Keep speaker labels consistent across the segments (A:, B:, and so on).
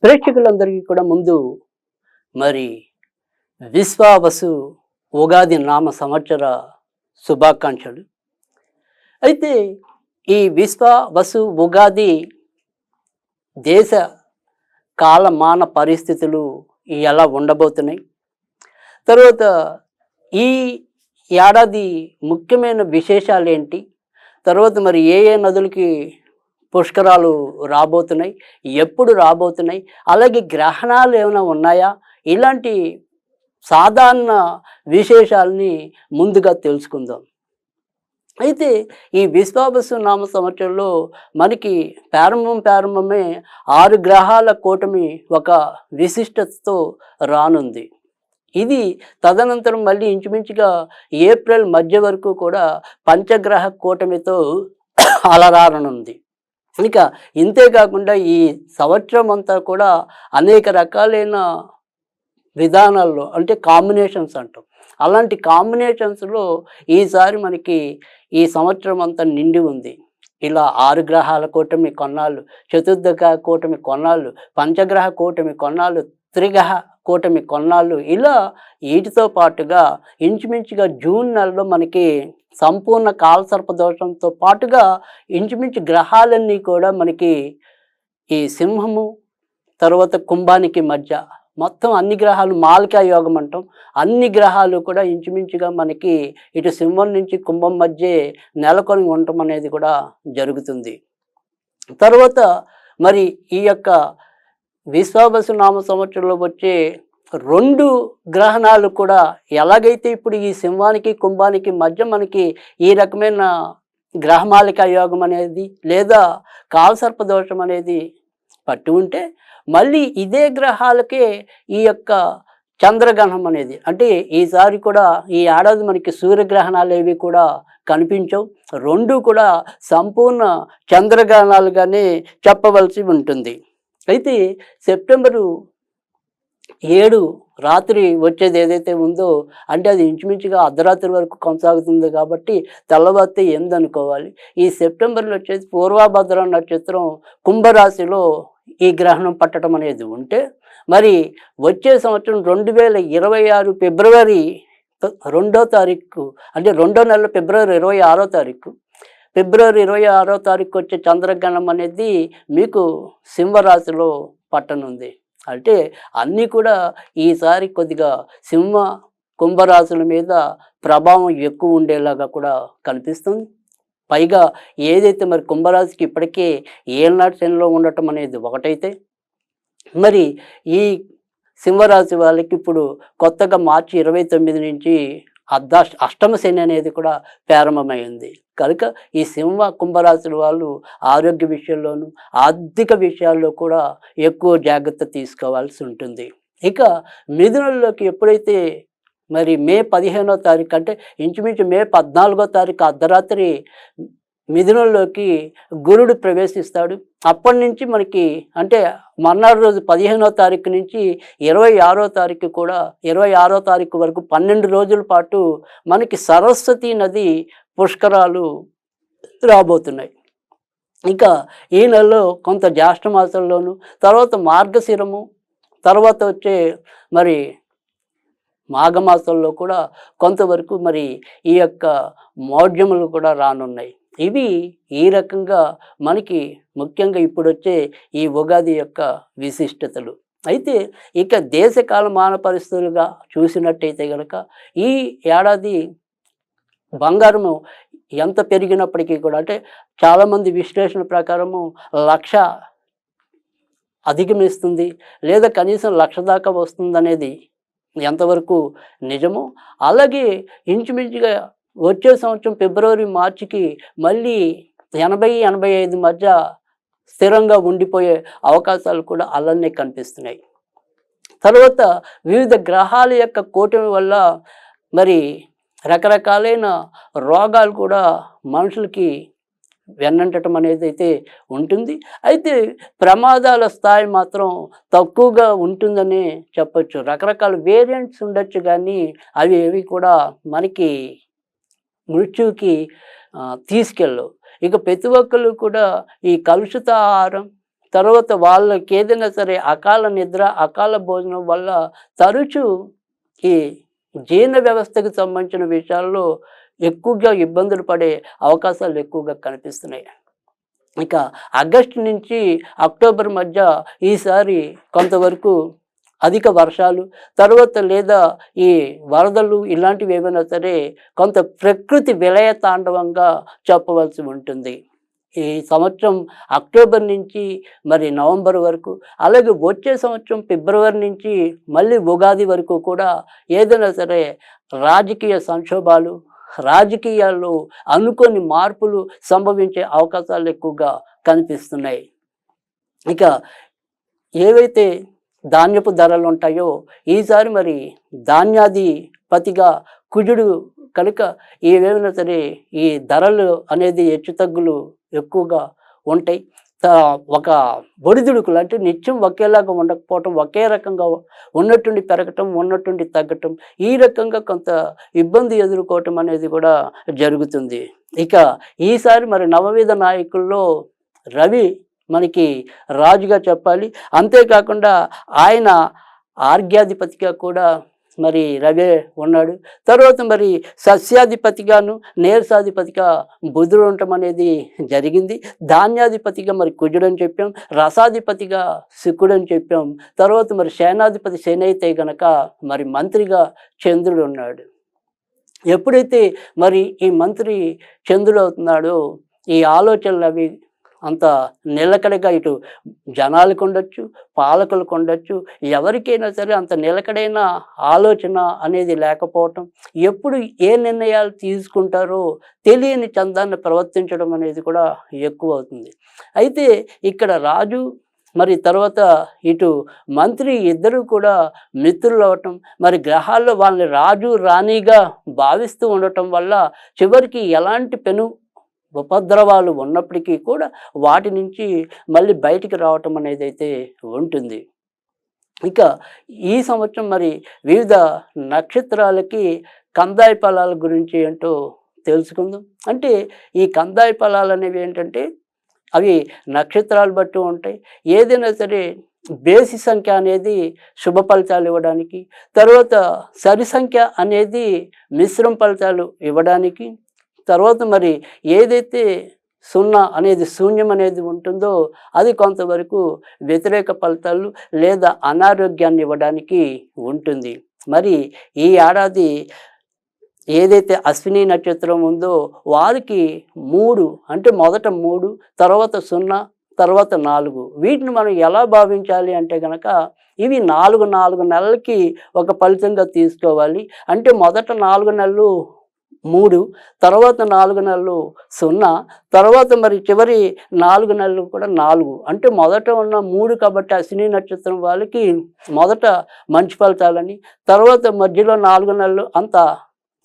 A: ప్రేక్షకులందరికీ కూడా ముందు మరి విశ్వావసు ఉగాది నామ సంవత్సర శుభాకాంక్షలు. అయితే ఈ విశ్వావసు ఉగాది దేశ కాలమాన పరిస్థితులు ఎలా ఉండబోతున్నాయి, తర్వాత ఈ ఏడాది ముఖ్యమైన విశేషాలు ఏంటి, తర్వాత మరి ఏ ఏ నదులకి పుష్కరాలు రాబోతున్నాయి, ఎప్పుడు రాబోతున్నాయి, అలాగే గ్రహణాలు ఏమైనా ఉన్నాయా, ఇలాంటి సాధారణ విశేషాలని ముందుగా తెలుసుకుందాం. అయితే ఈ విశ్వావసు నామ సంవత్సరంలో మనకి ప్రారంభమే 6 గ్రహాల కూటమి ఒక విశిష్టతతో రానుంది. ఇది తదనంతరం మళ్ళీ ఇంచుమించుగా ఏప్రిల్ మధ్య వరకు కూడా పంచగ్రహ కూటమితో అలరారనుంది. ఇక ఇంతే కాకుండా ఈ సంవత్సరం అంతా కూడా అనేక రకాలైన విధానాల్లో అంటే కాంబినేషన్స్ అంటాం. అలాంటి కాంబినేషన్స్లో ఈసారి మనకి ఈ సంవత్సరం అంతా నిండి ఉంది. ఇలా 6 గ్రహాల కూటమి కొన్నాళ్ళు, చతుర్గ్రహ కూటమి కొన్నాళ్ళు, పంచగ్రహ కూటమి కొన్నాళ్ళు, త్రిగ్రహ కూటమి కొన్నాళ్ళు, ఇలా వీటితో పాటుగా ఇంచుమించుగా జూన్ నెలలో మనకి సంపూర్ణ కాలసర్ప దోషంతో పాటుగా ఇంచుమించు గ్రహాలన్నీ కూడా మనకి ఈ సింహము తర్వాత కుంభానికి మధ్య మొత్తం అన్ని గ్రహాలు మాలికా యోగం అంటాం. అన్ని గ్రహాలు కూడా ఇంచుమించుగా మనకి ఇటు సింహం నుంచి కుంభం మధ్య నెలకొని ఉండటం అనేది కూడా జరుగుతుంది. తర్వాత మరి ఈ యొక్క విశ్వావసు నామ సంవత్సరంలో వచ్చే 2 గ్రహణాలు కూడా ఎలాగైతే ఇప్పుడు ఈ సింహానికి కుంభానికి మధ్య మనకి ఈ రకమైన గ్రహమాలిక యోగం అనేది లేదా కాలసర్ప దోషం అనేది పట్టి ఉంటే, మళ్ళీ ఇదే గ్రహాలకే ఈ యొక్క చంద్రగ్రహణం అనేది, అంటే ఈసారి కూడా ఈ ఏడాది మనకి సూర్యగ్రహణాలు ఏవి కూడా కనిపించవు. 2 కూడా సంపూర్ణ చంద్రగ్రహణాలుగానే చెప్పవలసి ఉంటుంది. అయితే సెప్టెంబరు 7 రాత్రి వచ్చేది ఏదైతే ఉందో, అంటే అది ఇంచుమించుగా అర్ధరాత్రి వరకు కొనసాగుతుంది కాబట్టి తెల్లవారితే 8 అనుకోవాలి. ఈ సెప్టెంబర్లో వచ్చేసి పూర్వభద్ర నక్షత్రం కుంభరాశిలో ఈ గ్రహణం పట్టడం అనేది ఉంటే, మరి వచ్చే సంవత్సరం 2026 ఫిబ్రవరి 2వ తారీఖు, అంటే 2వ నెల ఫిబ్రవరి 26వ తారీఖు, ఫిబ్రవరి 26వ తారీఖు వచ్చే చంద్రగ్రహణం అనేది మీకు సింహరాశిలో పట్టనుంది. అంటే అన్నీ కూడా ఈసారి కొద్దిగా సింహ కుంభరాశుల మీద ప్రభావం ఎక్కువ ఉండేలాగా కూడా కనిపిస్తుంది. పైగా ఏదైతే మరి కుంభరాశికి ఇప్పటికే ఏళ్ళనాటి శనిలో ఉండటం అనేది ఒకటైతే, మరి ఈ సింహరాశి వాళ్ళకి ఇప్పుడు కొత్తగా మార్చి 29 నుంచి అష్టమ శని అనేది కూడా ప్రారంభమైంది. కనుక ఈ సింహ కుంభరాశుల వాళ్ళు ఆరోగ్య విషయంలోనూ ఆర్థిక విషయాల్లో కూడా ఎక్కువ జాగ్రత్త తీసుకోవాల్సి ఉంటుంది. ఇక మిథునంలోకి ఎప్పుడైతే మరి మే 15వ తారీఖు, అంటే ఇంచుమించు మే 14వ తారీఖు అర్ధరాత్రి మిథునంలోకి గురుడు ప్రవేశిస్తాడు. అప్పటి నుంచి మనకి అంటే మర్నాడు రోజు 15వ తారీఖు నుంచి 26వ తారీఖు కూడా 26వ తారీఖు వరకు 12 రోజుల పాటు మనకి సరస్వతి నది పుష్కరాలు రాబోతున్నాయి. ఇక ఈ నెలలో కొంత జ్యేష్ఠ మాసంలోను, తర్వాత మార్గశిరము, తర్వాత వచ్చే మరి మాఘమాసంలో కూడా కొంతవరకు మరి ఈ యొక్క మౌఢ్యములు కూడా రానున్నాయి. ఇవి ఈ రకంగా మనకి ముఖ్యంగా ఇప్పుడు వచ్చే ఈ ఉగాది యొక్క విశిష్టతలు. అయితే ఇక దేశ కాలమాన పరిస్థితులుగా చూసినట్టయితే కనుక ఈ ఏడాది బంగారము ఎంత పెరిగినప్పటికీ కూడా, అంటే చాలామంది విశ్లేషణ ప్రకారము 1,00,000 అధిగమిస్తుంది లేదా కనీసం 1,00,000 దాకా వస్తుందనేది ఎంతవరకు నిజమో, అలాగే ఇంచుమించుగా వచ్చే సంవత్సరం ఫిబ్రవరి మార్చికి మళ్ళీ 80-85 మధ్య స్థిరంగా ఉండిపోయే అవకాశాలు కూడా అలానే కనిపిస్తున్నాయి. తర్వాత వివిధ గ్రహాల యొక్క కూటమి వల్ల మరి రకరకాలైన రోగాలు కూడా మనుషులకి వెన్నంటడం అనేది అయితే ఉంటుంది. అయితే ప్రమాదాల స్థాయి మాత్రం తక్కువగా ఉంటుందని చెప్పచ్చు. రకరకాల వేరియంట్స్ ఉండొచ్చు కానీ అవి ఏవి కూడా మనకి మృత్యువుకి తీసుకెళ్ళవు. ఇక ప్రతి ఒక్కళ్ళు కూడా ఈ కలుషిత ఆహారం, తర్వాత వాళ్ళకి ఏదైనా సరే అకాల నిద్ర, అకాల భోజనం వల్ల తరచూ ఈ జీర్ణ వ్యవస్థకు సంబంధించిన విషయాల్లో ఎక్కువగా ఇబ్బందులు పడే అవకాశాలు ఎక్కువగా కనిపిస్తున్నాయి. ఇక ఆగస్టు నుంచి అక్టోబర్ మధ్య ఈసారి కొంతవరకు అధిక వర్షాలు, తర్వాత లేదా ఈ వరదలు ఇలాంటివి ఏమైనా సరే కొంత ప్రకృతి విలయ తాండవంగా చెప్పవలసి ఉంటుంది. ఈ సంవత్సరం అక్టోబర్ నుంచి మరి నవంబర్ వరకు, అలాగే వచ్చే సంవత్సరం ఫిబ్రవరి నుంచి మళ్ళీ ఉగాది వరకు కూడా ఏదైనా సరే రాజకీయ సంక్షోభాలు, రాజకీయాల్లో అనుకోని మార్పులు సంభవించే అవకాశాలు ఎక్కువగా కనిపిస్తున్నాయి. ఇక ఏవైతే ధాన్యపు ధరలు ఉంటాయో ఈసారి మరి ధాన్యాధిపతిగా కుజుడు కనుక ఏవేమైనా సరే ఈ ధరలు అనేది హెచ్చుతగ్గులు ఎక్కువగా ఉంటాయి. ఒక ఒడిదుడుకులు అంటే నిత్యం ఒకేలాగా ఉండకపోవటం, ఒకే రకంగా ఉన్నట్టుండి పెరగటం, ఉన్నట్టుండి తగ్గటం, ఈ రకంగా కొంత ఇబ్బంది ఎదుర్కోవటం అనేది కూడా జరుగుతుంది. ఇక ఈసారి మరి నవవిధ నాయకుల్లో రవి మనకి రాజుగా చెప్పాలి. అంతేకాకుండా ఆయన ఆర్ఘ్యాధిపతిగా కూడా మరి రవే ఉన్నాడు. తర్వాత మరి సస్యాధిపతిగాను, నీరసాధిపతిగా బుధుడు ఉండటం అనేది జరిగింది. ధాన్యాధిపతిగా మరి కుజుడు అని చెప్పాం, రసాధిపతిగా శుక్రుడు అని చెప్పాం. తర్వాత మరి సేనాధిపతి శని అయితే గనక మరి మంత్రిగా చంద్రుడు ఉన్నాడు. ఎప్పుడైతే మరి ఈ మంత్రి చంద్రుడు అవుతున్నాడో ఈ ఆలోచనలు అవి అంత నిలకడగా ఇటు జనాలకు ఉండొచ్చు, పాలకులకు ఉండొచ్చు, ఎవరికైనా సరే అంత నిలకడైన ఆలోచన అనేది లేకపోవటం, ఎప్పుడు ఏ నిర్ణయాలు తీసుకుంటారో తెలియని చందాన్ని ప్రవర్తించడం అనేది కూడా ఎక్కువ అవుతుంది. అయితే ఇక్కడ రాజు మరి తర్వాత ఇటు మంత్రి ఇద్దరు కూడా మిత్రులు అవటం, మరి గ్రహాల్లో వాళ్ళని రాజు రాణిగా భావిస్తూ ఉండటం వల్ల చివరికి ఎలాంటి ఉపద్రవాలు ఉన్నప్పటికీ కూడా వాటి నుంచి మళ్ళీ బయటికి రావటం అనేది అయితే ఉంటుంది. ఇక ఈ సంవత్సరం మరి వివిధ నక్షత్రాలకి కందాయ ఫలాల గురించి ఏంటో తెలుసుకుందాం. అంటే ఈ కందాయ ఫలాలు అనేవి ఏంటంటే అవి నక్షత్రాలు బట్టి ఉంటాయి. ఏదైనా సరే బేసి సంఖ్య అనేది శుభ ఫలితాలు ఇవ్వడానికి, తర్వాత సరి సంఖ్య అనేది మిశ్రమ ఫలితాలు ఇవ్వడానికి, తర్వాత మరి ఏదైతే 0 అనేది శూన్యం అనేది ఉంటుందో అది కొంతవరకు వ్యతిరేక ఫలితాలు లేదా అనారోగ్యాన్ని ఇవ్వడానికి ఉంటుంది. మరి ఈ ఏడాది ఏదైతే అశ్విని నక్షత్రం ఉందో వారికి 3 అంటే మొదట 3, తర్వాత 0, తర్వాత 4 వీటిని మనం ఎలా భావించాలి అంటే కనుక ఇవి 4 నెలలకి ఒక ఫలితంగా తీసుకోవాలి. అంటే మొదట 4 నెలలు 3, తర్వాత 4 నెలలు 0, తర్వాత మరి చివరి 4 నెలలు కూడా 4. అంటే మొదట ఉన్న 3 కాబట్టి అశ్విని నక్షత్రం వాళ్ళకి మొదట మంచి ఫలితాలని, తర్వాత మధ్యలో 4 నెలలు అంత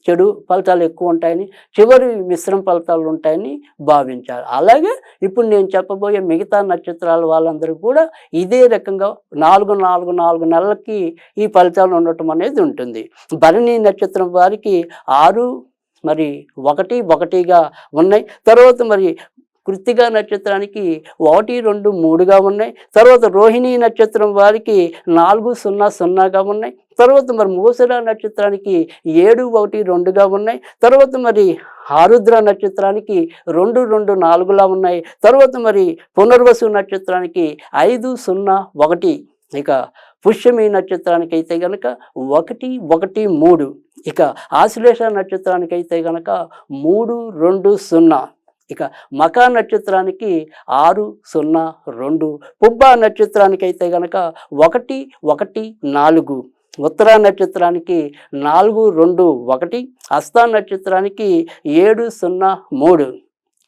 A: చెడు ఫలితాలు ఎక్కువ ఉంటాయని, చివరి మిశ్రమ ఫలితాలు ఉంటాయని భావించాలి. అలాగే ఇప్పుడు నేను చెప్పబోయే మిగతా నక్షత్రాల వాళ్ళందరూ కూడా ఇదే రకంగా 4 నెలలకి ఈ ఫలితాలు ఉండటం అనేది ఉంటుంది. భరణి నక్షత్రం వారికి 6 మరి 1 ఉన్నాయి. తర్వాత మరి కృత్తిక నక్షత్రానికి 1, 2, 3గా ఉన్నాయి. తర్వాత రోహిణి నక్షత్రం వారికి 4, 0, 0గా ఉన్నాయి. తర్వాత మరి మూసర నక్షత్రానికి 7, 1, 2గా ఉన్నాయి. తర్వాత మరి ఆరుద్ర నక్షత్రానికి 2, 2, 4లా ఉన్నాయి. తర్వాత మరి పునర్వసు నక్షత్రానికి 5, 0, 1. ఇక పుష్యమి నక్షత్రానికి అయితే గనక 1, 1, 3. ఇక ఆశ్లేష నక్షత్రానికి అయితే గనక 3, 2, 0. ఇక మకా నక్షత్రానికి 6, 0, 2. పుబ్బ నక్షత్రానికి అయితే గనక 1, 1, 4. ఉత్తర నక్షత్రానికి 4, 2, 1. హస్త నక్షత్రానికి 7, 0, 3.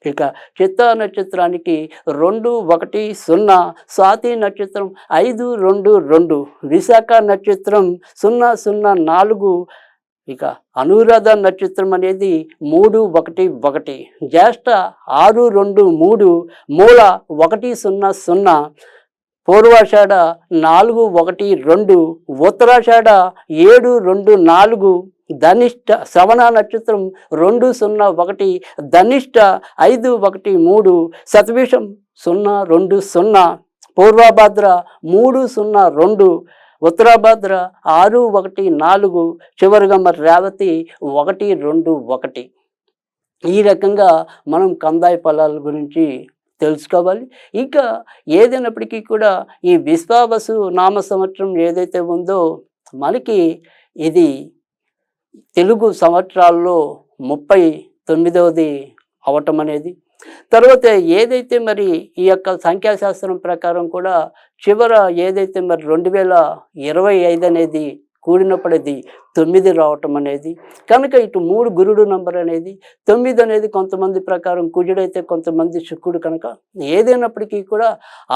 A: ఇక చిత్తా నక్షత్రానికి 2, 1, 0. స్వాతి నక్షత్రం 5, 2, 2. విశాఖ నక్షత్రం 0, 0, 4. ఇక అనురాధ నక్షత్రం అనేది 3, 1, 1. జ్యేష్ఠ 6, 2, 3. మూల 1, 0, 0. పూర్వాషాఢ 4, 1, 2. ఉత్తరాషాఢ 7, 2, 4. ధనిష్ట శ్రవణ నక్షత్రం 2, 0, 1. ధనిష్ట 5, 1, 3. శతభిషం 0, 2, 0. పూర్వభద్ర 302, ఉత్తరాభద్ర 614, చివరిగా మరి రేవతి 121. ఈ రకంగా మనం కందాయ ఫలాల గురించి తెలుసుకోవాలి. ఇంకా ఏదైనప్పటికీ కూడా ఈ విశ్వావసు నామ సంవత్సరం ఏదైతే ఉందో మనకి ఇది తెలుగు సంవత్సరాల్లో 39వది అవటం అనేది. తర్వాత ఏదైతే మరి ఈ యొక్క సంఖ్యాశాస్త్రం ప్రకారం కూడా చివర ఏదైతే మరి 2025 అనేది కూడినప్పుడు అది 9 రావటం అనేది. కనుక ఇటు 3 గురుడు నంబర్ అనేది, 9 అనేది కొంతమంది ప్రకారం కుజుడైతే కొంతమంది శుక్రుడు. కనుక ఏదైనప్పటికీ కూడా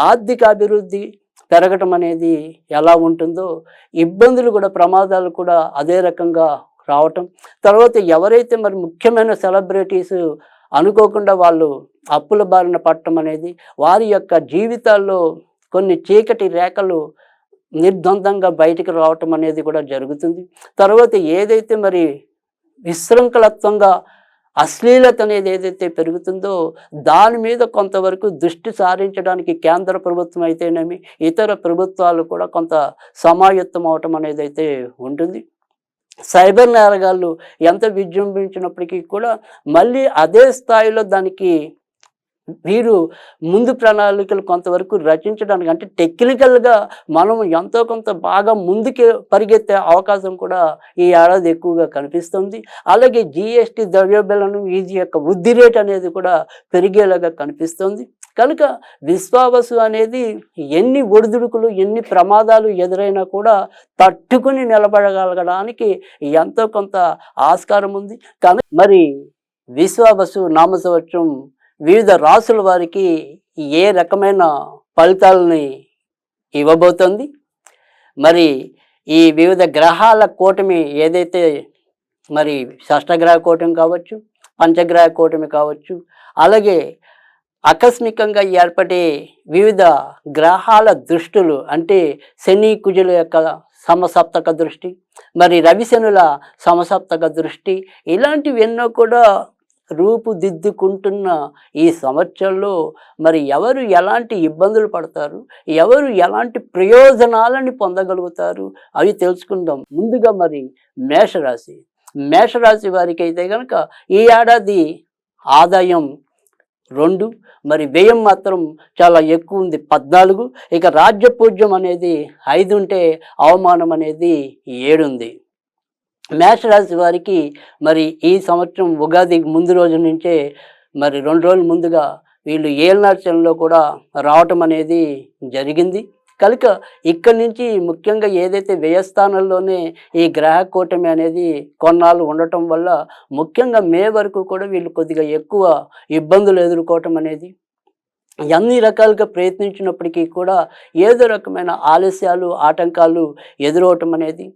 A: ఆర్థిక అభివృద్ధి పెరగటం అనేది ఎలా ఉంటుందో ఇబ్బందులు కూడా, ప్రమాదాలు కూడా అదే రకంగా రావటం. తర్వాత ఎవరైతే మరి ముఖ్యమైన సెలబ్రిటీస్ అనుకోకుండా వాళ్ళు అప్పుల బారిన పడటం అనేది, వారి యొక్క జీవితాల్లో కొన్ని చీకటి రేఖలు నిర్ద్వందంగా బయటికి రావటం అనేది కూడా జరుగుతుంది. తర్వాత ఏదైతే మరి విశృంఖలత్వంగా అశ్లీలత అనేది ఏదైతే పెరుగుతుందో దాని మీద కొంతవరకు దృష్టి సారించడానికి కేంద్ర ప్రభుత్వం అయితేనేమి ఇతర ప్రభుత్వాలు కూడా కొంత సమాయత్తం అవటం అనేది అయితే ఉంటుంది. సైబర్ నేరగాళ్ళు ఎంత విజృంభించినప్పటికీ కూడా మళ్ళీ అదే స్థాయిలో దానికి వీరు ముందు ప్రణాళికలు కొంతవరకు రచించడానికి, అంటే టెక్నికల్గా మనం ఎంతో కొంత బాగా ముందుకు పరిగెత్తే అవకాశం కూడా ఈ ఏడాది ఎక్కువగా కనిపిస్తుంది. అలాగే GST ద్రవ్యోల్బణం వీటి యొక్క వృద్ధి రేట్ అనేది కూడా పెరిగేలాగా కనిపిస్తుంది. కనుక విశ్వావసు అనేది ఎన్ని ఒడిదుడుకులు, ఎన్ని ప్రమాదాలు ఎదురైనా కూడా తట్టుకుని నిలబడగలగడానికి ఎంతో కొంత ఆస్కారం ఉంది. కానీ మరి విశ్వావసు నామ సంవత్సరం వివిధ రాసుల వారికి ఏ రకమైన ఫలితాలని ఇవ్వబోతోంది? మరి ఈ వివిధ గ్రహాల కూటమి ఏదైతే మరి షష్టగ్రహ కూటమి కావచ్చు, పంచగ్రహ కూటమి కావచ్చు, అలాగే ఆకస్మికంగా ఏర్పడే వివిధ గ్రహాల దృష్టులు, అంటే శని కుజుల యొక్క సమసప్తక దృష్టి, మరి రవిశనుల సమసప్తక దృష్టి, ఇలాంటివి ఎన్నో కూడా రూపుదిద్దుకుంటున్న ఈ సంవత్సరంలో మరి ఎవరు ఎలాంటి ఇబ్బందులు పడతారు, ఎవరు ఎలాంటి ప్రయోజనాలని పొందగలుగుతారు అవి తెలుసుకుందాం. ముందుగా మరి మేషరాశి. మేషరాశి వారికి అయితే కనుక ఈ ఏడాది ఆదాయం 2, మరి వ్యయం మాత్రం చాలా ఎక్కువ ఉంది 14. ఇక రాజ్యపూజ్యం అనేది 5 ఉంటే అవమానం అనేది 7 ఉంది. మేషరాశి వారికి మరి ఈ సంవత్సరం ఉగాది ముందు రోజు నుంచే మరి 2 రోజుల ముందుగా వీళ్ళు ఏలనాటి కూడా రావటం అనేది జరిగింది. కనుక ఇక్కడి నుంచి ముఖ్యంగా ఏదైతే వ్యయస్థానంలోనే ఈ గ్రహ కూటమి అనేది కొన్నాళ్ళు ఉండటం వల్ల ముఖ్యంగా మే వరకు కూడా వీళ్ళు కొద్దిగా ఎక్కువ ఇబ్బందులు ఎదుర్కోవటం అనేది, అన్ని రకాలుగా ప్రయత్నించినప్పటికీ కూడా ఏదో రకమైన ఆలస్యాలు, ఆటంకాలు ఎదురవటం అనేది,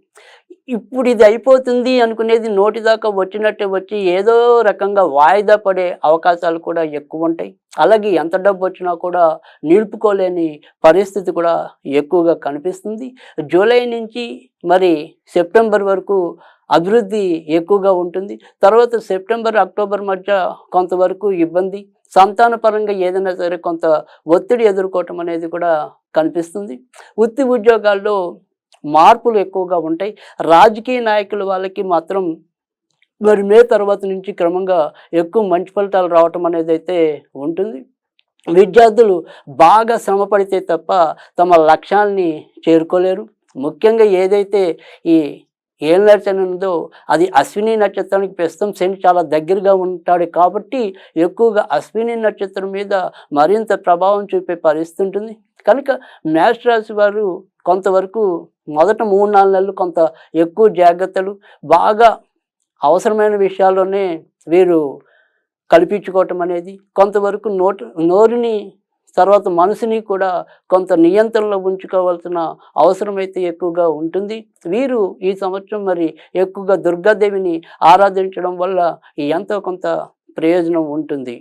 A: ఇప్పుడు ఇది అయిపోతుంది అనుకునేది నోటి దాకా వచ్చినట్టే వచ్చి ఏదో రకంగా వాయిదా పడే అవకాశాలు కూడా ఎక్కువ ఉంటాయి. అలాగే ఎంత డబ్బు వచ్చినా కూడా నిలుపుకోలేని పరిస్థితి కూడా ఎక్కువగా కనిపిస్తుంది. జూలై నుంచి మరి సెప్టెంబర్ వరకు అభివృద్ధి ఎక్కువగా ఉంటుంది. తర్వాత సెప్టెంబర్, అక్టోబర్ మధ్య కొంతవరకు ఇబ్బంది, సంతానపరంగా ఏదైనా సరే కొంత ఒత్తిడి ఎదుర్కోవటం అనేది కూడా కనిపిస్తుంది. వృత్తి ఉద్యోగాల్లో మార్పులు ఎక్కువగా ఉంటాయి. రాజకీయ నాయకుల వాళ్ళకి మాత్రం మరి మే తర్వాత నుంచి క్రమంగా ఎక్కువ మంచి ఫలితాలు రావటం అనేది అయితే ఉంటుంది. విద్యార్థులు బాగా శ్రమ పడితే తప్ప తమ లక్ష్యాల్ని చేరుకోలేరు. ముఖ్యంగా ఏదైతే ఈ ఏలనాటి శని ఉందో అది అశ్విని నక్షత్రానికి ప్రస్తుతం శని చాలా దగ్గరగా ఉంటాడు కాబట్టి ఎక్కువగా అశ్విని నక్షత్రం మీద మరింత ప్రభావం చూపే పరిస్థితి ఉంటుంది. కనుక మేషరాశి వారు కొంతవరకు మొదట 3-4 నెలలు కొంత ఎక్కువ జాగ్రత్తలు, బాగా అవసరమైన విషయాల్లోనే వీరు కల్పించుకోవటం అనేది, కొంతవరకు నోరుని తర్వాత మనసుని కూడా కొంత నియంత్రణలో ఉంచుకోవాల్సిన అవసరం అయితే ఎక్కువగా ఉంటుంది. వీరు ఈ సంవత్సరం మరి ఎక్కువగా దుర్గాదేవిని ఆరాధించడం వల్ల ఎంతో కొంత ప్రయోజనం ఉంటుంది.